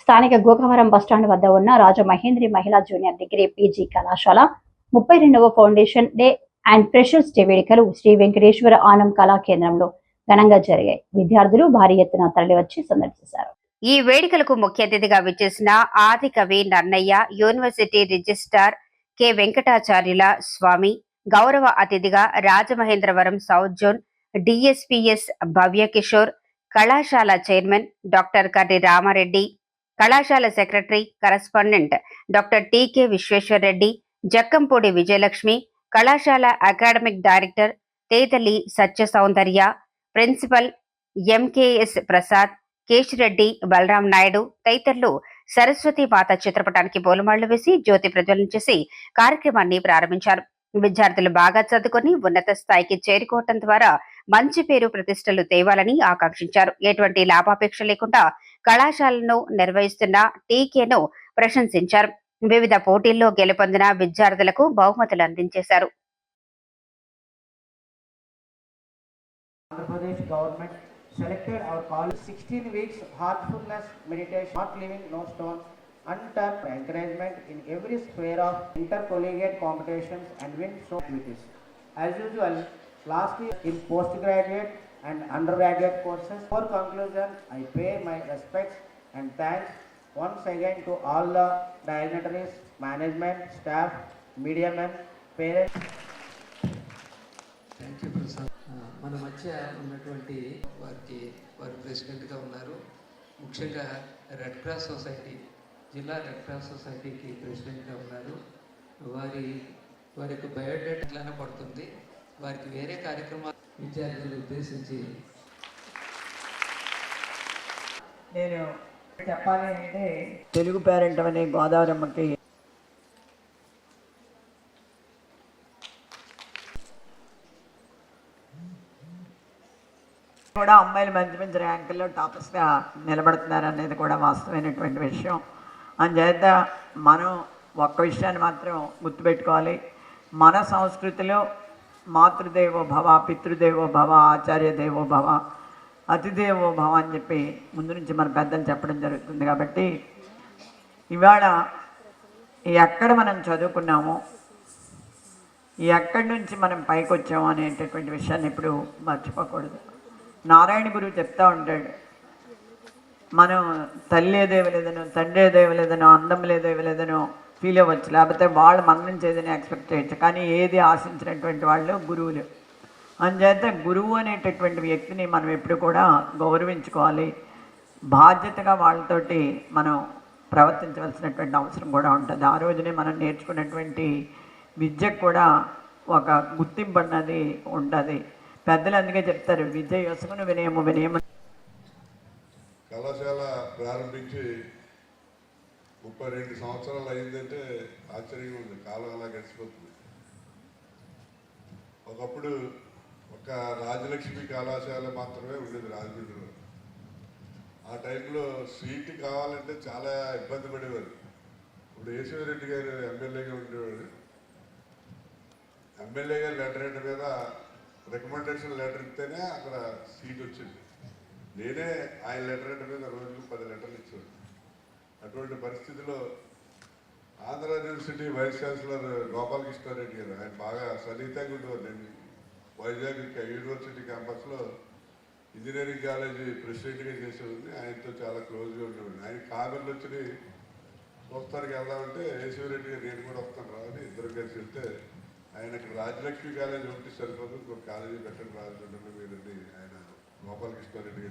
స్థానిక గోకవరం బస్టాండ్ వద్ద ఉన్న రాజమహేంద్రి మహిళా జూనియర్ డిగ్రీ పీజీ కళాశాల 32వ foundation day and freshers day వేడుకలు శ్రీ వెంకటేశ్వర ఆనం కళా కేంద్రంలో ఘనంగా జరిగాయి. విద్యార్థులు భారీ ఎత్తున తరలివచ్చి సందర్శించారు. ఈ వేడుకలకు ముఖ్య అతిథిగా విచ్చేసిన Adikavi Nannaya, university registrar K Venkatacharyula Swamy, గౌరవ అతిథిగా Rajamahendravaram south zone DSPS Bhavya Kishore, కళాశాల చైర్మన్ డాక్టర్ కర్రి రామారెడ్డి, కళాశాల secretary correspondent doctor TK Visweswarareddy, Jakkampudi Vijayalakshmi, కళాశాల academic director Tetali Satya Soundarya, principal MKS Prasad, Kesireddy, Balaram Naidu తదితరులు సరస్వతి మాత చిత్రపటానికి పూలమాళ్లు వేసి జ్యోతి ప్రజ్వలన చేసి కార్యక్రమాన్ని ప్రారంభించారు. విద్యార్థులు బాగా చదువుకొని ఉన్నత స్థాయికి చేరుకోవటం ద్వారా మంచి పేరు ప్రతిష్టలు తేవాలని ఆకాంక్షించారు. ఎటువంటి లాభాపేక్ష లేకుండా కళాశాలను నిర్వహిస్తున్న టీకేను ప్రశంసించారు. వివిధ పోటీల్లో గెలుపొందిన విద్యార్థులకు బహుమతులు అందించేశారు. Selected our college 16 weeks heartfulness meditation, not leaving no stone unturned, encouragement in every sphere of intercollegiate competitions and win so activities. As usual, lastly in postgraduate and undergraduate courses. For conclusion, I pay my respects and thanks once again to all the dignitaries, management, staff, media men, parents. Thank you, Prasad. మన మధ్య ఉన్నటువంటి వారు ప్రెసిడెంట్గా ఉన్నారు. ముఖ్యంగా red cross society, జిల్లా red cross సొసైటీకి ప్రెసిడెంట్గా ఉన్నారు. వారి యొక్క బయోడేటానే పడుతుంది. వారికి వేరే కార్యక్రమాలు విద్యార్థులు ఉద్దేశించి నేను చెప్పాలి అంటే తెలుగు పేరెంట్ అనే గోదావరమ్మకి కూడా అమ్మాయిలు మంచి మంచి ర్యాంకుల్లో టాపర్స్గా నిలబడుతున్నారు అనేది కూడా వాస్తవమైనటువంటి విషయం. అందుచేత మనం ఒక్క విషయాన్ని మాత్రం గుర్తుపెట్టుకోవాలి. మన సంస్కృతిలో మాతృదేవో భవ, పితృదేవో భవ, ఆచార్య దేవో భవ, అతిదేవో భవ అని చెప్పి ముందు నుంచి మన పెద్దలు చెప్పడం జరుగుతుంది. కాబట్టి ఇవాళ ఎక్కడ మనం చదువుకున్నామో, ఎక్కడి నుంచి మనం పైకి వచ్చామో అనేటటువంటి విషయాన్ని ఇప్పుడు మర్చిపోకూడదు. నారాయణ గురువు చెప్తా ఉంటాడు, మనం తల్లి ఏదో ఇవ్వలేదనో, తండ్రి ఏదో ఇవ్వలేదనో, అందం లేదో ఇవ్వలేదనో ఫీల్ అవ్వచ్చు, లేకపోతే వాళ్ళు మన నుంచి ఏదైనా ఎక్స్పెక్ట్ చేయొచ్చు, కానీ ఏది ఆశించినటువంటి వాళ్ళు గురువులు. అందుచేత గురువు అనేటటువంటి వ్యక్తిని మనం ఎప్పుడు కూడా గౌరవించుకోవాలి. బాధ్యతగా వాళ్ళతోటి మనం ప్రవర్తించవలసినటువంటి అవసరం కూడా ఉంటుంది. ఆ రోజునే మనం నేర్చుకున్నటువంటి విద్యకు కూడా ఒక గుర్తింపు అన్నది ఉంటుంది. పెద్దలు అందుకే చెప్తారు, విద్య యొసగును వినయము వినయము. కళాశాల ప్రారంభించి 32 సంవత్సరాలు అయిందంటే ఆశ్చర్యంగా ఉంది. కాలం అలా గడిచిపోతుంది. ఒకప్పుడు ఒక రాజలక్ష్మి కళాశాల మాత్రమే ఉండేది రాజమండ్రిలో. ఆ టైంలో సీటు కావాలంటే చాలా ఇబ్బంది పడేవారు. ఇప్పుడు ఏసీరెడ్డి గారు ఎమ్మెల్యేగా ఉండేవాడు. ఎమ్మెల్యే గారు లెటర్ హెడ్ మీద రికమెండేషన్ లెటర్ ఇస్తేనే అక్కడ సీట్ వచ్చింది. నేనే ఆయన లెటర్ హెడ్ మీద రోజుకు 10 లెటర్లు ఇచ్చాను. అటువంటి పరిస్థితిలో Andhra university vice chancellor Gopalakrishna Reddy గారు, ఆయన బాగా సన్నిహితంగా ఉండేవారు. నేను వైజాగ్ యూనివర్సిటీ క్యాంపస్లో ఇంజనీరింగ్ కాలేజీ ప్రెసిడెంట్గా చేసేవాడిని. ఆయనతో చాలా క్లోజ్గా ఉండేవాడిని. ఆయన కామెంట్లు వచ్చి చూస్తానికి వెళ్దామంటే ఏసీరెడ్డి గారు నేను కూడా వస్తాను రావని ఇద్దరు కలిసి వెళ్తే, ఆయన ఇక్కడ రాజలక్ష్మి కాలేజీ ఒకటి సరిపోదు, ఇంకొక కాలేజీ పెట్టండి రాజమండ్రిలో మీరండి ఆయన గోపాలకృష్ణారెడ్డి గారు